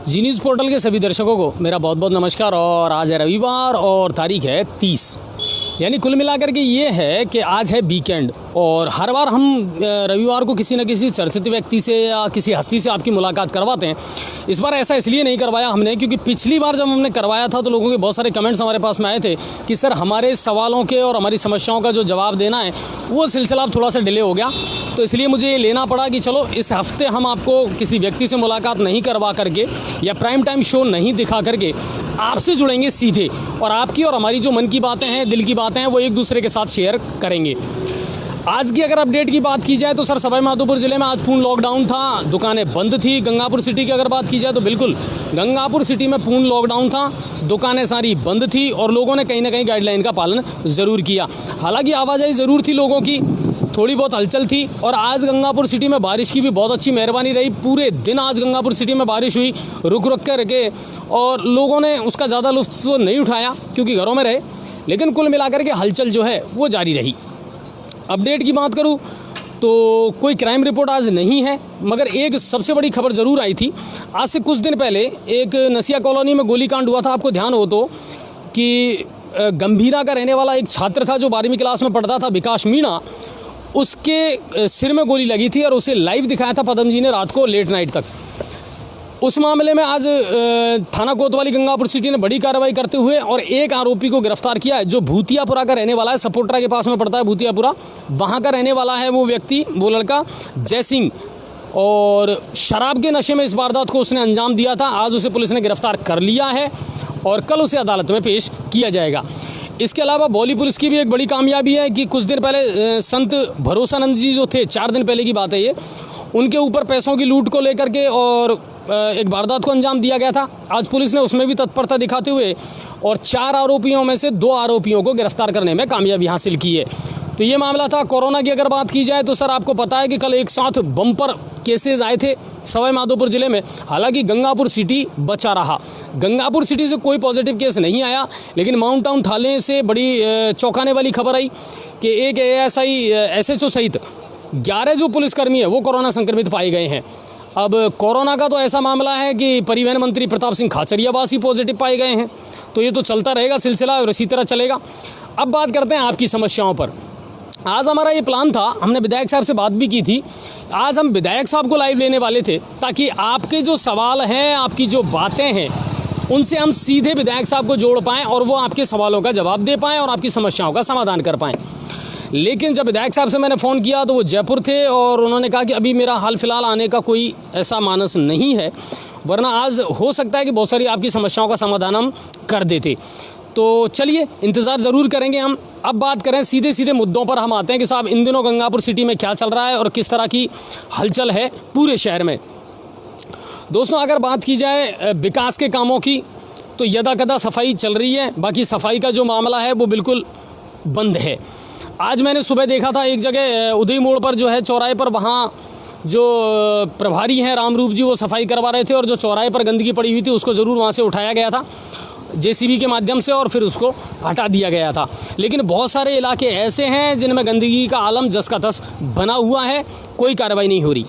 जी news portal के सभी दर्शकों को मेरा बहुत बहुत नमस्कार। और आज है रविवार और तारीख है 30, यानी कुल मिलाकर के ये है कि आज है वीकेंड। और हर बार हम रविवार को किसी न किसी चर्चित व्यक्ति से या किसी हस्ती से आपकी मुलाकात करवाते हैं। इस बार ऐसा इसलिए नहीं करवाया हमने क्योंकि पिछली बार जब हमने करवाया था तो लोगों के बहुत सारे कमेंट्स हमारे पास में आए थे कि सर हमारे सवालों के और हमारी समस्याओं का जो जवाब देना है वो सिलसिला थोड़ा सा डिले हो गया। तो इसलिए मुझे ये लेना पड़ा कि चलो इस हफ्ते हम आपको किसी व्यक्ति से मुलाकात नहीं करवा करके या प्राइम टाइम शो नहीं दिखा करके आपसे जुड़ेंगे सीधे, और आपकी और हमारी जो मन की बातें हैं, दिल की बातें हैं, वो एक दूसरे के साथ शेयर करेंगे। आज की अगर अपडेट की बात की जाए तो सर सवाई माधोपुर ज़िले में आज पूर्ण लॉकडाउन था, दुकानें बंद थी। गंगापुर सिटी की अगर बात की जाए तो बिल्कुल गंगापुर सिटी में पूर्ण लॉकडाउन था, दुकानें सारी बंद थी और लोगों ने कहीं ना कहीं गाइडलाइन का पालन ज़रूर किया। हालांकि आवाजाही ज़रूर थी, लोगों की थोड़ी बहुत हलचल थी। और आज गंगापुर सिटी में बारिश की भी बहुत अच्छी मेहरबानी रही। पूरे दिन आज गंगापुर सिटी में बारिश हुई, रुक रुक कर के, और लोगों ने उसका ज़्यादा लुत्फ़ तो नहीं उठाया क्योंकि घरों में रहे, लेकिन कुल मिलाकर के हलचल जो है वो जारी रही। अपडेट की बात करूं तो कोई क्राइम रिपोर्ट आज नहीं है, मगर एक सबसे बड़ी खबर ज़रूर आई थी। आज से कुछ दिन पहले एक नसिया कॉलोनी में गोलीकांड हुआ था। आपको ध्यान हो तो कि गंभीरा का रहने वाला एक छात्र था जो 12वीं क्लास में पढ़ता था, विकास मीणा, उसके सिर में गोली लगी थी और उसे लाइव दिखाया था पदम जी ने रात को लेट नाइट तक। उस मामले में आज थाना कोतवाली गंगापुर सिटी ने बड़ी कार्रवाई करते हुए और एक आरोपी को गिरफ्तार किया है जो भूतियापुरा का रहने वाला है। सपोट्रा के पास में पड़ता है भूतियापुरा, वहाँ का रहने वाला है वो व्यक्ति, वो लड़का जय सिंह, और शराब के नशे में इस वारदात को उसने अंजाम दिया था। आज उसे पुलिस ने गिरफ्तार कर लिया है और कल उसे अदालत में पेश किया जाएगा। इसके अलावा बौली पुलिस की भी एक बड़ी कामयाबी है कि कुछ दिन पहले संत भरोसानंद जी जो थे, 4 दिन पहले की बात है ये, उनके ऊपर पैसों की लूट को लेकर के और एक वारदात को अंजाम दिया गया था। आज पुलिस ने उसमें भी तत्परता दिखाते हुए और 4 आरोपियों में से 2 आरोपियों को गिरफ्तार करने में कामयाबी हासिल की है। तो ये मामला था। कोरोना की अगर बात की जाए तो सर आपको पता है कि कल एक साथ बम्पर केसेस आए थे सवाई माधोपुर ज़िले में। हालांकि गंगापुर सिटी बचा रहा, गंगापुर सिटी से कोई पॉजिटिव केस नहीं आया, लेकिन माउंट टाउन थाने से बड़ी चौंकाने वाली खबर आई कि एक ASI SHO सहित 11 जो पुलिसकर्मी है वो कोरोना संक्रमित पाए गए हैं। अब कोरोना का तो ऐसा मामला है कि परिवहन मंत्री प्रताप सिंह खाचरियावासी पॉजिटिव पाए गए हैं। तो ये तो चलता रहेगा सिलसिला और इसी तरह चलेगा। अब बात करते हैं आपकी समस्याओं पर। आज हमारा ये प्लान था, हमने विधायक साहब से बात भी की थी। आज हम विधायक साहब को लाइव लेने वाले थे ताकि आपके जो सवाल हैं, आपकी जो बातें हैं, उनसे हम सीधे विधायक साहब को जोड़ पाएँ और वो आपके सवालों का जवाब दे पाएँ और आपकी समस्याओं का समाधान कर पाएँ। लेकिन जब विधायक साहब से मैंने फ़ोन किया तो वो जयपुर थे और उन्होंने कहा कि अभी मेरा हाल फिलहाल आने का कोई ऐसा मानस नहीं है, वरना आज हो सकता है कि बहुत सारी आपकी समस्याओं का समाधान हम कर देते। तो चलिए इंतज़ार ज़रूर करेंगे हम। अब बात करें सीधे सीधे मुद्दों पर हम आते हैं कि साहब इन दिनों गंगापुर सिटी में क्या चल रहा है और किस तरह की हलचल है पूरे शहर में। दोस्तों अगर बात की जाए विकास के कामों की तो यदाकदा सफाई चल रही है, बाकी सफाई का जो मामला है वो बिल्कुल बंद है। आज मैंने सुबह देखा था एक जगह उदय मोड़ पर जो है चौराहे पर, वहाँ जो प्रभारी हैं रामरूप जी वो सफाई करवा रहे थे और जो चौराहे पर गंदगी पड़ी हुई थी उसको ज़रूर वहाँ से उठाया गया था JCB के माध्यम से और फिर उसको हटा दिया गया था। लेकिन बहुत सारे इलाके ऐसे हैं जिनमें गंदगी का आलम जस का तस बना हुआ है, कोई कार्रवाई नहीं हो रही।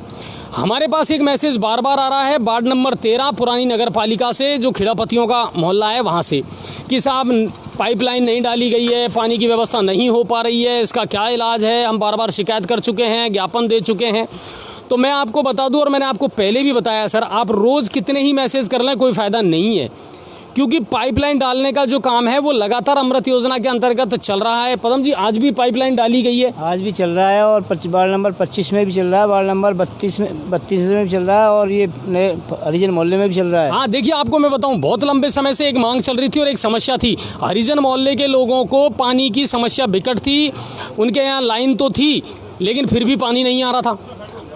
हमारे पास एक मैसेज बार बार आ रहा है वार्ड नंबर 13 पुरानी नगर पालिका से, जो खिड़ापतियों का मोहल्ला है वहाँ से, कि साहब पाइपलाइन नहीं डाली गई है, पानी की व्यवस्था नहीं हो पा रही है, इसका क्या इलाज है। हम बार बार शिकायत कर चुके हैं, ज्ञापन दे चुके हैं। तो मैं आपको बता दूं और मैंने आपको पहले भी बताया सर, आप रोज़ कितने ही मैसेज कर लें कोई फ़ायदा नहीं है, क्योंकि पाइपलाइन डालने का जो काम है वो लगातार अमृत योजना के अंतर्गत चल रहा है। पदम जी आज भी पाइपलाइन डाली गई है? आज भी चल रहा है और वार्ड नंबर 25 में भी चल रहा है, वार्ड नंबर 32 में भी चल रहा है और ये नए हरिजन मोहल्ले में भी चल रहा है। हाँ देखिए, आपको मैं बताऊं, बहुत लंबे समय से एक मांग चल रही थी और एक समस्या थी। हरिजन मोहल्ले के लोगों को पानी की समस्या विकट थी, उनके यहाँ लाइन तो थी लेकिन फिर भी पानी नहीं आ रहा था।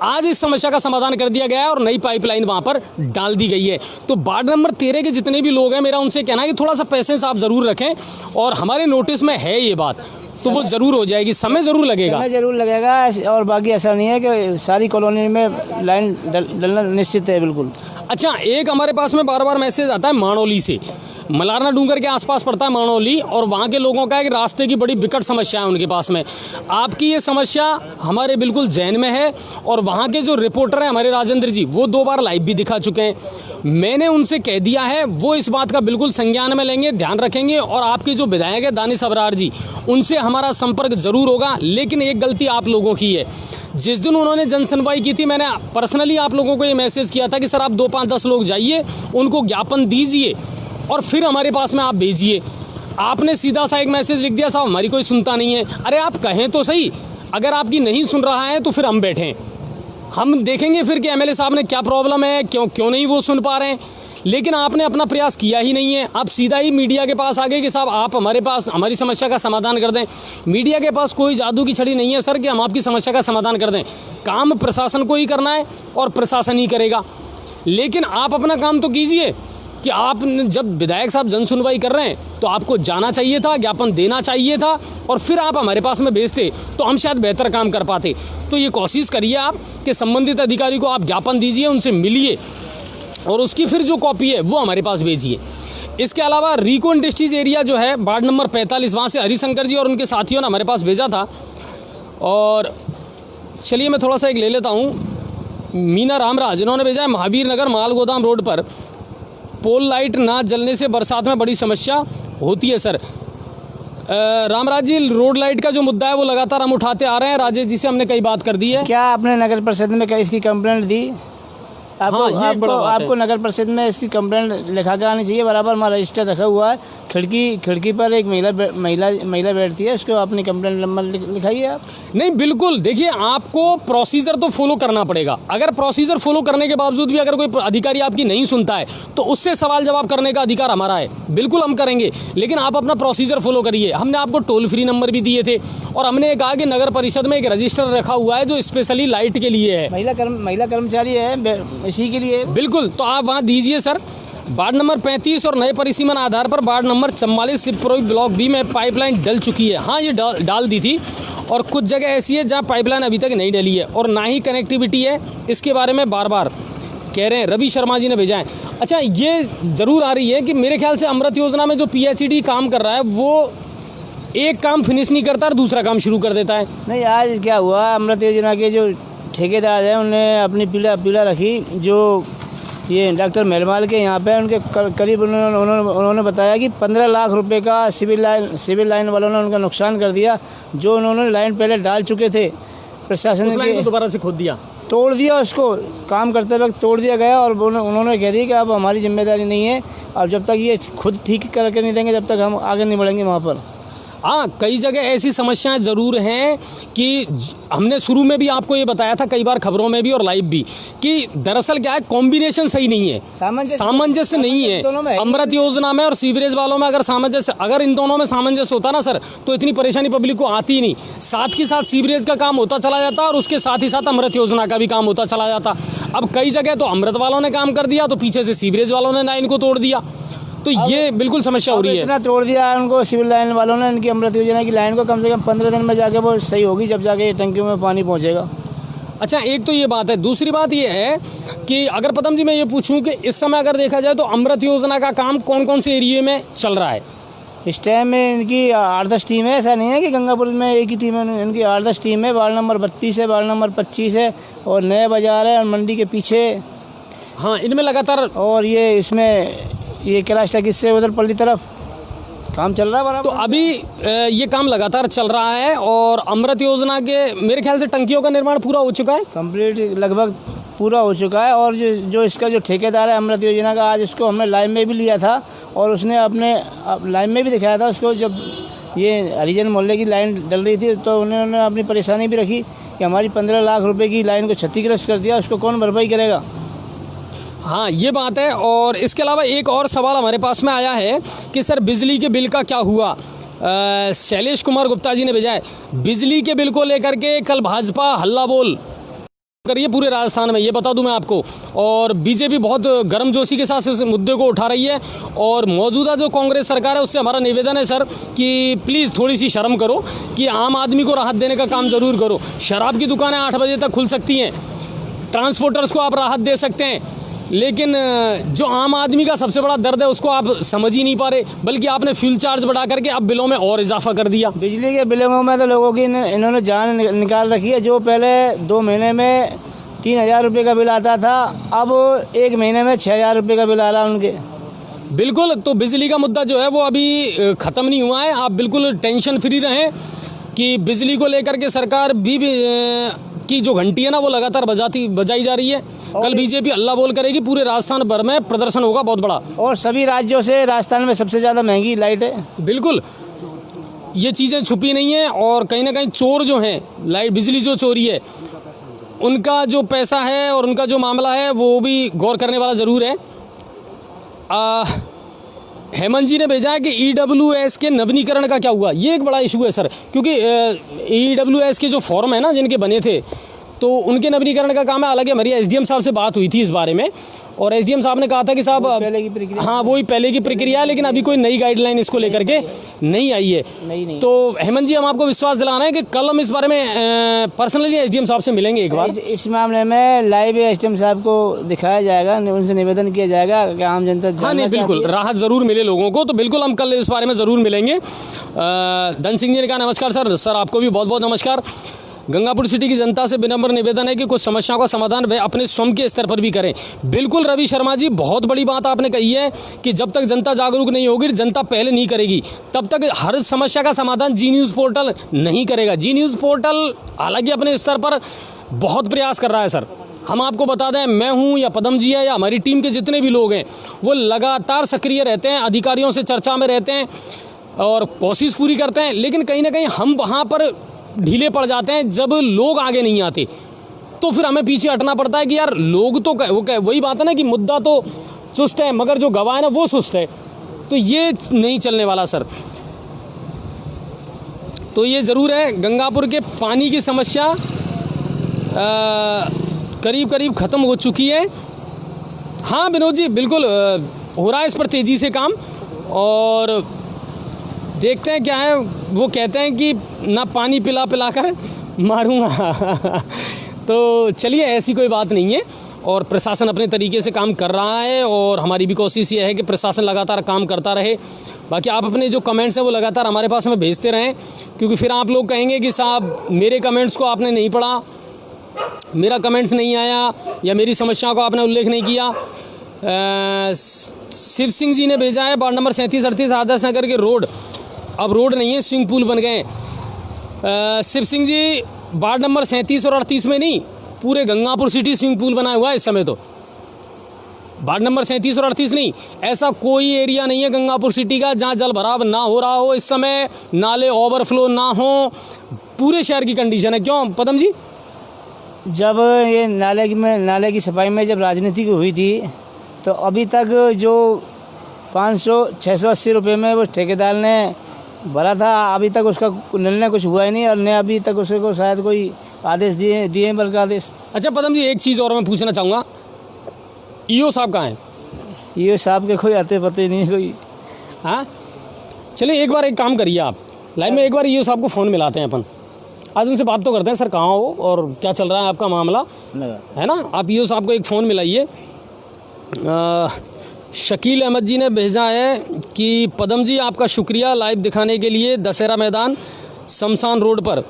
आज इस समस्या का समाधान कर दिया गया है और नई पाइपलाइन वहाँ पर डाल दी गई है। तो वार्ड नंबर 13 के जितने भी लोग हैं, मेरा उनसे कहना है कि थोड़ा सा पैसेंस आप ज़रूर रखें और हमारे नोटिस में है ये बात, तो वो ज़रूर हो जाएगी। समय ज़रूर लगेगा, समय ज़रूर लगेगा और बाकी ऐसा नहीं है कि सारी कॉलोनी में लाइन डलना निश्चित है, बिल्कुल। अच्छा, एक हमारे पास में बार बार मैसेज आता है माणोली से, मलारना डूंगर के आसपास पड़ता है माणोली, और वहाँ के लोगों का एक रास्ते की बड़ी विकट समस्या है उनके पास में। आपकी ये समस्या हमारे बिल्कुल जहन में है और वहाँ के जो रिपोर्टर हैं हमारे राजेंद्र जी, वो 2 बार लाइव भी दिखा चुके हैं। मैंने उनसे कह दिया है, वो इस बात का बिल्कुल संज्ञान में लेंगे, ध्यान रखेंगे। और आपके जो विधायक है दानिश अबरार जी, उनसे हमारा संपर्क ज़रूर होगा। लेकिन एक गलती आप लोगों की है, जिस दिन उन्होंने जन सुनवाई की थी, मैंने पर्सनली आप लोगों को ये मैसेज किया था कि सर आप 2, 5, 10 लोग जाइए, उनको ज्ञापन दीजिए और फिर हमारे पास में आप भेजिए। आपने सीधा सा एक मैसेज लिख दिया, साहब हमारी कोई सुनता नहीं है। अरे आप कहें तो सही, अगर आपकी नहीं सुन रहा है तो फिर हम बैठें, हम देखेंगे फिर कि एमएलए साहब ने क्या प्रॉब्लम है, क्यों नहीं वो सुन पा रहे हैं। लेकिन आपने अपना प्रयास किया ही नहीं है। आप सीधा ही मीडिया के पास आ गए कि साहब आप हमारे पास हमारी समस्या का समाधान कर दें। मीडिया के पास कोई जादू की छड़ी नहीं है सर कि हम आपकी समस्या का समाधान कर दें। काम प्रशासन को ही करना है और प्रशासन ही करेगा। लेकिन आप अपना काम तो कीजिए कि आप जब विधायक साहब जन सुनवाई कर रहे हैं तो आपको जाना चाहिए था, ज्ञापन देना चाहिए था और फिर आप हमारे पास में भेजते तो हम शायद बेहतर काम कर पाते। तो ये कोशिश करिए आप कि संबंधित अधिकारी को आप ज्ञापन दीजिए, उनसे मिलिए और उसकी फिर जो कॉपी है वो हमारे पास भेजिए। इसके अलावा रिको इंडस्ट्रीज एरिया जो है वार्ड नंबर 45, वहाँ से हरिशंकर जी और उनके साथियों ने हमारे पास भेजा था। और चलिए मैं थोड़ा सा एक ले लेता हूँ। मीना रामराज, इन्होंने भेजा है महावीर नगर माल गोदाम रोड पर पोल लाइट ना जलने से बरसात में बड़ी समस्या होती है सर। रामराज जी, रोड लाइट का जो मुद्दा है वो लगातार हम उठाते आ रहे हैं। राजेश जी से हमने कई बात कर दी है। क्या आपने नगर परिषद में इसकी कंप्लेंट दी? आपको नगर परिषद में इसकी कंप्लेंट लिखा के आनी चाहिए। बराबर हमारा रजिस्टर रखा हुआ है, खिड़की पर एक महिला बैठती है, उसको अपनी कंप्लेंट नंबर लिखाइए आप। नहीं, बिल्कुल, देखिए आपको प्रोसीजर तो फॉलो करना पड़ेगा। अगर प्रोसीजर फॉलो करने के बावजूद भी अगर कोई अधिकारी आपकी नहीं सुनता है तो उससे सवाल जवाब करने का अधिकार हमारा है, बिल्कुल हम करेंगे। लेकिन आप अपना प्रोसीजर फॉलो करिए। हमने आपको टोल फ्री नंबर भी दिए थे और हमने कहा कि नगर परिषद में एक रजिस्टर रखा हुआ है जो स्पेशली लाइट के लिए है, महिला कर्मचारी है इसी के लिए। बिल्कुल, तो आप वहाँ दीजिए सर। वार्ड नंबर 35 और नए परिसीमन आधार पर ward number 44 Shivpuri block B में पाइपलाइन डल चुकी है। हाँ, ये डाल दी थी और कुछ जगह ऐसी है जहाँ पाइपलाइन अभी तक नहीं डली है और ना ही कनेक्टिविटी है। इसके बारे में बार बार कह रहे हैं। रवि शर्मा जी ने भेजा है। अच्छा, ये ज़रूर आ रही है कि मेरे ख्याल से अमृत योजना में जो PHED काम कर रहा है वो एक काम फिनिश नहीं करता और दूसरा काम शुरू कर देता है। नहीं, आज क्या हुआ, अमृत योजना के जो ठेकेदार हैं उन्होंने अपनी पीला रखी, जो ये डॉक्टर मेहरमाल के यहाँ पे उनके करीब उन्होंने बताया कि 15 लाख रुपए का सिविल लाइन वालों ने उनका नुकसान कर दिया। जो उन्होंने लाइन पहले डाल चुके थे, प्रशासन ने दोबारा से खोद दिया, तोड़ दिया, उसको काम करते वक्त तोड़ दिया गया और उन्होंने कह दिया कि अब हमारी जिम्मेदारी नहीं है और जब तक ये खुद ठीक करके नहीं देंगे जब तक हम आगे नहीं बढ़ेंगे वहाँ पर। हाँ, कई जगह ऐसी समस्याएं ज़रूर हैं कि हमने शुरू में भी आपको ये बताया था, कई बार खबरों में भी और लाइव भी, कि दरअसल क्या है, कॉम्बिनेशन सही नहीं है, सामंजस्य नहीं है। अमृत योजना में और सीवरेज वालों में अगर इन दोनों में सामंजस्य होता ना सर, तो इतनी परेशानी पब्लिक को आती ही नहीं। साथ के साथ सीवरेज का काम होता चला जाता और उसके साथ ही साथ अमृत योजना का भी काम होता चला जाता। अब कई जगह तो अमृत वालों ने काम कर दिया तो पीछे से सीवरेज वालों ने लाइन को तोड़ दिया, तो ये बिल्कुल समस्या हो रही है। इतना तोड़ दिया उनको सिविल लाइन वालों ने, इनकी अमृत योजना की लाइन को कम से कम 15 दिन में जाके वो सही होगी, जब जाके टंकियों में पानी पहुंचेगा। अच्छा, एक तो ये बात है। दूसरी बात ये है कि अगर पदम जी मैं ये पूछूं कि इस समय अगर देखा जाए तो अमृत योजना का काम कौन कौन से एरिया में चल रहा है? इस टाइम में इनकी 8-10 टीम है, ऐसा नहीं है कि गंगापुर में एक ही टीम है, इनकी 8-10 टीम है। वार्ड नंबर 32 है, वार्ड नंबर 25 है और नया बाजार है और मंडी के पीछे। हाँ, इनमें लगातार, और ये कैलाश टैक्स से उधर पल्ली तरफ काम चल रहा है बराबर। तो अभी ये काम लगातार चल रहा है और अमृत योजना के मेरे ख्याल से टंकियों का निर्माण पूरा हो चुका है, कंप्लीट लगभग पूरा हो चुका है। और जो इसका जो ठेकेदार है अमृत योजना का, आज उसको हमने लाइव में भी लिया था और उसने अपने लाइव में भी दिखाया था उसको। जब ये हरिजन मोहल्ले की लाइन डल रही थी तो उन्होंने अपनी परेशानी भी रखी कि हमारी 15 लाख रुपए की लाइन को क्षतिग्रस्त कर दिया, उसको कौन भरपाई करेगा। हाँ, ये बात है। और इसके अलावा एक और सवाल हमारे पास में आया है कि सर बिजली के बिल का क्या हुआ? शैलेश कुमार गुप्ता जी ने भेजा है। बिजली के बिल को लेकर के कल भाजपा हल्ला बोल करिए पूरे राजस्थान में, ये बता दूं मैं आपको। और बीजेपी बहुत गर्मजोशी के साथ इस मुद्दे को उठा रही है और मौजूदा जो कांग्रेस सरकार है उससे हमारा निवेदन है सर कि प्लीज़ थोड़ी सी शर्म करो कि आम आदमी को राहत देने का काम ज़रूर करो। शराब की दुकानें 8 बजे तक खुल सकती हैं, ट्रांसपोर्टर्स को आप राहत दे सकते हैं, लेकिन जो आम आदमी का सबसे बड़ा दर्द है उसको आप समझ ही नहीं पा रहे, बल्कि आपने फ्यूल चार्ज बढ़ा करके अब बिलों में और इजाफा कर दिया। बिजली के बिलों में तो लोगों की इन्होंने जान निकाल रखी है। जो पहले 2 महीने में 3,000 रुपये का बिल आता था, अब एक महीने में 6,000 रुपये का बिल आ रहा है उनके। बिल्कुल, तो बिजली का मुद्दा जो है वो अभी ख़त्म नहीं हुआ है। आप बिल्कुल टेंशन फ्री रहें कि बिजली को लेकर के सरकार भी की जो घंटी है ना वो लगातार बजाई जा रही है। कल बीजेपी अल्लाह बोल करेगी, पूरे राजस्थान भर में प्रदर्शन होगा बहुत बड़ा, और सभी राज्यों से राजस्थान में सबसे ज़्यादा महंगी लाइट है। बिल्कुल, ये चीज़ें छुपी नहीं हैं। और कहीं ना कहीं चोर जो हैं, लाइट बिजली जो चोरी है, उनका जो पैसा है और उनका जो मामला है वो भी गौर करने वाला ज़रूर है। हेमंत जी ने भेजा है कि EWS के नवीनीकरण का क्या हुआ। ये एक बड़ा इशू है सर, क्योंकि EWS के जो फॉर्म है ना जिनके बने थे, तो उनके नवीनीकरण का काम है। हालांकि हमारी SDM साहब से बात हुई थी इस बारे में, और SDM साहब ने कहा था कि साहब पहले की प्रक्रिया, हाँ वही पहले की प्रक्रिया है, लेकिन अभी कोई नई गाइडलाइन इसको लेकर के नहीं आई है। नहीं। तो हेमंत जी, हम आपको विश्वास दिला रहे हैं कि कल हम इस बारे में पर्सनली SDM साहब से मिलेंगे एक बार। इस मामले में लाइव SDM साहब को दिखाया जाएगा, उनसे निवेदन किया जाएगा कि आम जनता हाँ नहीं, बिल्कुल राहत ज़रूर मिले लोगों को, तो बिल्कुल हम कल इस बारे में ज़रूर मिलेंगे। धन सिंह जी ने कहा नमस्कार सर। सर आपको भी बहुत बहुत नमस्कार। गंगापुर सिटी की जनता से विनम्र निवेदन है कि कुछ समस्याओं का समाधान वे अपने स्वयं के स्तर पर भी करें। बिल्कुल रवि शर्मा जी, बहुत बड़ी बात आपने कही है कि जब तक जनता जागरूक नहीं होगी, जनता पहले नहीं करेगी, तब तक हर समस्या का समाधान जी न्यूज़ पोर्टल नहीं करेगा। जी न्यूज़ पोर्टल हालांकि अपने स्तर पर बहुत प्रयास कर रहा है सर। हम आपको बता दें, मैं हूं या पदम जी है या हमारी टीम के जितने भी लोग हैं, वो लगातार सक्रिय रहते हैं, अधिकारियों से चर्चा में रहते हैं और कोशिश पूरी करते हैं। लेकिन कहीं ना कहीं हम वहाँ पर ढीले पड़ जाते हैं जब लोग आगे नहीं आते, तो फिर हमें पीछे हटना पड़ता है कि यार लोग तो वही बात है ना कि मुद्दा तो चुस्त है मगर जो गवाह है ना वो सुस्त है। तो ये नहीं चलने वाला सर। तो ये ज़रूर है, गंगापुर के पानी की समस्या करीब करीब ख़त्म हो चुकी है। हाँ विनोद जी, बिल्कुल हो रहा है इस पर तेज़ी से काम, और देखते हैं क्या है। वो कहते हैं कि ना पानी पिला पिला कर मारूंगा तो चलिए, ऐसी कोई बात नहीं है, और प्रशासन अपने तरीके से काम कर रहा है, और हमारी भी कोशिश ये है कि प्रशासन लगातार काम करता रहे। बाकी आप अपने जो कमेंट्स हैं वो लगातार हमारे पास में भेजते रहें, क्योंकि फिर आप लोग कहेंगे कि साहब मेरे कमेंट्स को आपने नहीं पढ़ा, मेरा कमेंट्स नहीं आया, या मेरी समस्याओं का आपने उल्लेख नहीं किया। शिव सिंह जी ने भेजा है वार्ड नंबर 37-38 आदर्श नगर के रोड अब रोड नहीं है, स्विमिंग पूल बन गए। शिव सिंह जी, वार्ड नंबर 37 और 38 में नहीं, पूरे गंगापुर सिटी स्विमिंग पूल बना हुआ है इस समय। तो वार्ड नंबर 37 और 38 नहीं, ऐसा कोई एरिया नहीं है गंगापुर सिटी का जहां जल भराव ना हो रहा हो इस समय, नाले ओवरफ्लो ना हो। पूरे शहर की कंडीशन है। क्यों पदम जी? जब ये नाले की सफाई में जब राजनीति हुई थी, तो अभी तक जो 500-680 रुपये में वो ठेकेदार ने भरा था, अभी तक उसका निर्णय कुछ हुआ ही नहीं, और ने अभी तक उसको शायद कोई आदेश दिए बल्कि आदेश। अच्छा पदम जी, एक चीज़ और मैं पूछना चाहूँगा, ईओ साहब कहाँ हैं? ईओ साहब के कोई आते पते नहीं कोई। हाँ चलिए, एक बार एक काम करिए, आप लाइव में एक बार ईओ साहब को फ़ोन मिलाते हैं अपन, आज उनसे बात तो करते हैं। सर कहाँ हो और क्या चल रहा है आपका मामला, है ना? आप ईओ साहब को एक फ़ोन मिलाइए। शकील अहमद जी ने भेजा है कि पदम जी आपका शुक्रिया लाइव दिखाने के लिए। दशहरा मैदान शमशान रोड पर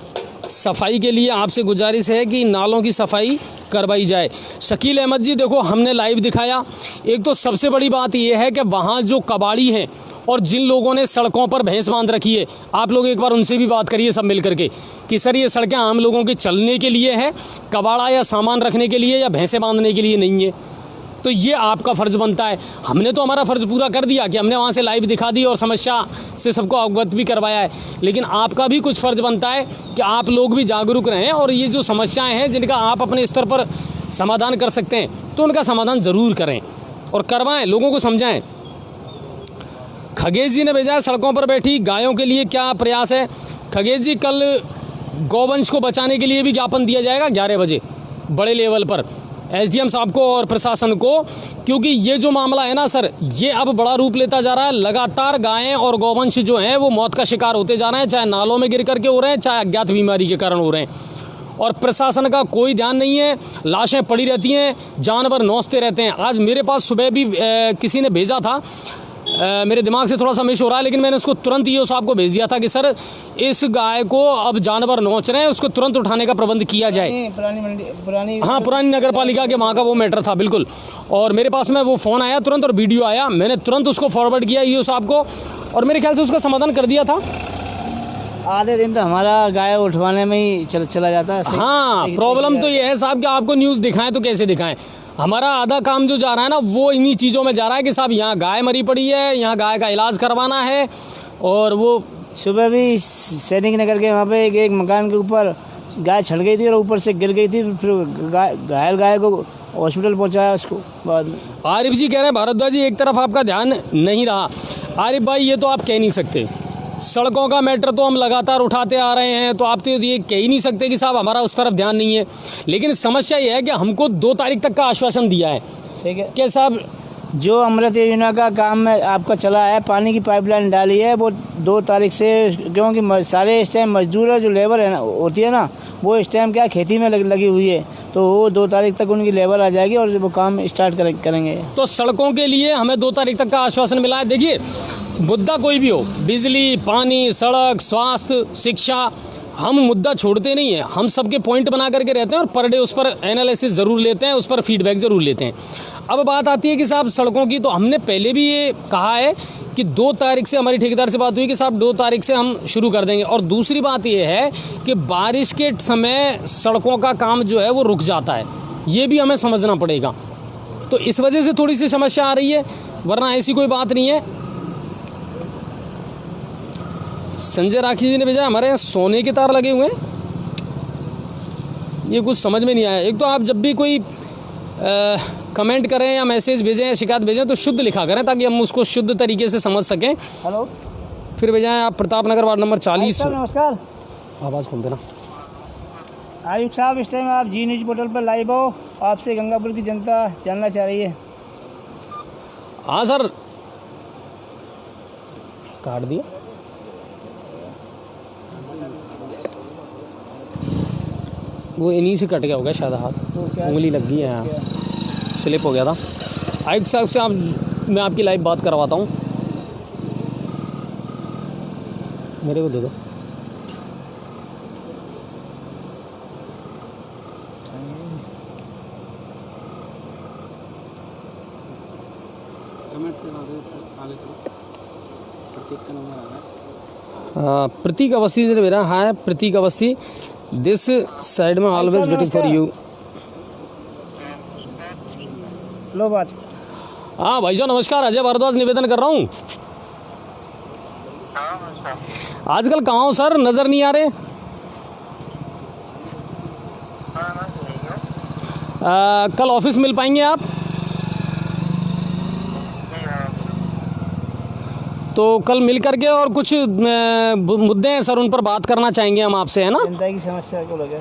सफाई के लिए आपसे गुजारिश है कि नालों की सफाई करवाई जाए। शकील अहमद जी, देखो हमने लाइव दिखाया। एक तो सबसे बड़ी बात यह है कि वहाँ जो कबाड़ी हैं और जिन लोगों ने सड़कों पर भैंस बांध रखी है, आप लोग एक बार उनसे भी बात करिए सब मिल करके कि सर ये सड़कें आम लोगों के चलने के लिए है, कबाड़ा या सामान रखने के लिए या भैंसें बांधने के लिए नहीं है। तो ये आपका फ़र्ज़ बनता है। हमने तो हमारा फ़र्ज़ पूरा कर दिया कि हमने वहाँ से लाइव दिखा दी और समस्या से सबको अवगत भी करवाया है, लेकिन आपका भी कुछ फ़र्ज़ बनता है कि आप लोग भी जागरूक रहें, और ये जो समस्याएं हैं जिनका आप अपने स्तर पर समाधान कर सकते हैं तो उनका समाधान ज़रूर करें और करवाएं, लोगों को समझाएं। खगेश जी ने भेजा है, सड़कों पर बैठी गायों के लिए क्या प्रयास है? खगेश जी, कल गौवंश को बचाने के लिए भी ज्ञापन दिया जाएगा 11 बजे बड़े लेवल पर SDM साहब को और प्रशासन को, क्योंकि ये जो मामला है ना सर, ये अब बड़ा रूप लेता जा रहा है। लगातार गायें और गौवंश जो हैं वो मौत का शिकार होते जा रहे हैं, चाहे नालों में गिर करके हो रहे हैं, चाहे अज्ञात बीमारी के कारण हो रहे हैं, और प्रशासन का कोई ध्यान नहीं है। लाशें पड़ी रहती हैं, जानवर नौचते रहते हैं। आज मेरे पास सुबह भी किसी ने भेजा था मेरे दिमाग से थोड़ा सा मिस हो रहा है, लेकिन मैंने उसको तुरंत ईओ साहब को भेज दिया था कि सर इस गाय को अब जानवर नोच रहे हैं, उसको तुरंत उठाने का प्रबंध किया जाए। पुरानी नगर पालिका के वहाँ का वो मैटर था बिल्कुल। और मेरे पास में वो फ़ोन आया तुरंत और वीडियो आया, मैंने तुरंत उसको फॉरवर्ड किया ईओ साहब को और मेरे ख्याल से उसका समाधान कर दिया था। आधे दिन तो हमारा गाय उठवाने में ही चला जाता है। हाँ, प्रॉब्लम तो ये है साहब कि आपको न्यूज़ दिखाएं तो कैसे दिखाएं। हमारा आधा काम जो जा रहा है ना वो इन्हीं चीज़ों में जा रहा है कि साहब यहाँ गाय मरी पड़ी है, यहाँ गाय का इलाज करवाना है। और वो सुबह भी सैनिक नगर के वहाँ पे एक मकान के ऊपर गाय छड़ गई थी और ऊपर से गिर गई थी, फिर घायल गाय को हॉस्पिटल पहुँचाया उसको बाद में। आरिफ जी कह रहे हैं भारद्वाज जी एक तरफ आपका ध्यान नहीं रहा। आरिफ भाई ये तो आप कह नहीं सकते, सड़कों का मैटर तो हम लगातार उठाते आ रहे हैं, तो आप तो ये कह ही नहीं सकते कि साहब हमारा उस तरफ ध्यान नहीं है। लेकिन समस्या ये है कि हमको 2 तारीख तक का आश्वासन दिया है, ठीक है कि साहब जो अमृत योजना का काम में आपका चला है, पानी की पाइपलाइन डाली है, वो 2 तारीख से, क्योंकि सारे इस टाइम मजदूर जो लेबर है ना होती है ना, वो इस टाइम क्या खेती में लगी हुई है, तो वो 2 तारीख तक उनकी लेबर आ जाएगी और वो काम स्टार्ट करेंगे। तो सड़कों के लिए हमें 2 तारीख तक का आश्वासन मिला है। देखिए मुद्दा कोई भी हो, बिजली, पानी, सड़क, स्वास्थ्य, शिक्षा, हम मुद्दा छोड़ते नहीं है, हम सबके पॉइंट बना करके रहते हैं और पर डे उस पर एनालिसिस ज़रूर लेते हैं, उस पर फीडबैक ज़रूर लेते हैं। अब बात आती है कि साहब सड़कों की, तो हमने पहले भी ये कहा है कि 2 तारीख से हमारी ठेकेदार से बात हुई कि साहब 2 तारीख से हम शुरू कर देंगे। और दूसरी बात ये है कि बारिश के समय सड़कों का काम जो है वो रुक जाता है, ये भी हमें समझना पड़ेगा। तो इस वजह से थोड़ी सी समस्या आ रही है, वरना ऐसी कोई बात नहीं है। संजय राखी जी ने भेजा हमारे यहाँ सोने के तार लगे हुए हैं, ये कुछ समझ में नहीं आया। एक तो आप जब भी कोई कमेंट करें या मैसेज भेजें या शिकायत भेजें तो शुद्ध लिखा करें ताकि हम उसको शुद्ध तरीके से समझ सकें। हेलो, फिर भेजाएं आप प्रताप नगर वार्ड नंबर 40। नमस्कार, आवाज़ खोल देना। आयुक्त साहब इस टाइम आप जी न्यूज़ पोर्टल पर लाइव हो, आपसे गंगापुर की जनता जानना चाह रही है। हाँ सर, काट दिया, वो इन्हीं से कट गया होगा शायद, हाथ उंगली लग गई है यहाँ, स्लिप हो गया था। आयुक्त साहब से मैं आपकी लाइव बात करवाता हूँ, मेरे को दे दो। प्रतीक अवस्थी से मेरा, हाँ प्रतीक अवस्थी, दिस साइड में ऑलवेज वेटिंग फॉर यू। लो बात। हाँ भाई साहब नमस्कार, अजय भारद्वाज निवेदन कर रहा हूँ। आजकल कहाँ हो सर, नज़र नहीं आ रहे। कल ऑफिस मिल पाएंगे आप? तो कल मिल करके और कुछ मुद्दे हैं सर, उन पर बात करना चाहेंगे हम आपसे, है ना। जनता की समस्या को लगे।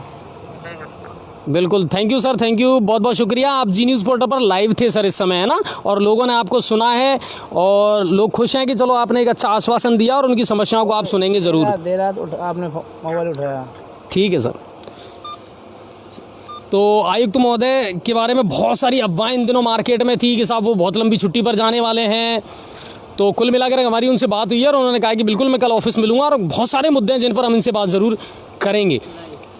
बिल्कुल, thank you sir, thank you, बहुत बहुत शुक्रिया। आप जी न्यूज़ पोर्टल पर लाइव थे सर इस समय, है ना, और लोगों ने आपको सुना है और लोग खुश हैं कि चलो आपने एक अच्छा आश्वासन दिया और उनकी समस्याओं को आप सुनेंगे ज़रूर। देर रात आपने मोबाइल उठाया। ठीक है सर। तो आयुक्त महोदय के बारे में बहुत सारी अफवाहें इन दिनों मार्केट में थी कि साहब वो बहुत लंबी छुट्टी पर जाने वाले हैं। तो कुल मिलाकर हमारी उनसे बात हुई है और उन्होंने कहा कि बिल्कुल मैं कल ऑफिस मिलूंगा और बहुत सारे मुद्दे हैं जिन पर हम इनसे बात ज़रूर करेंगे।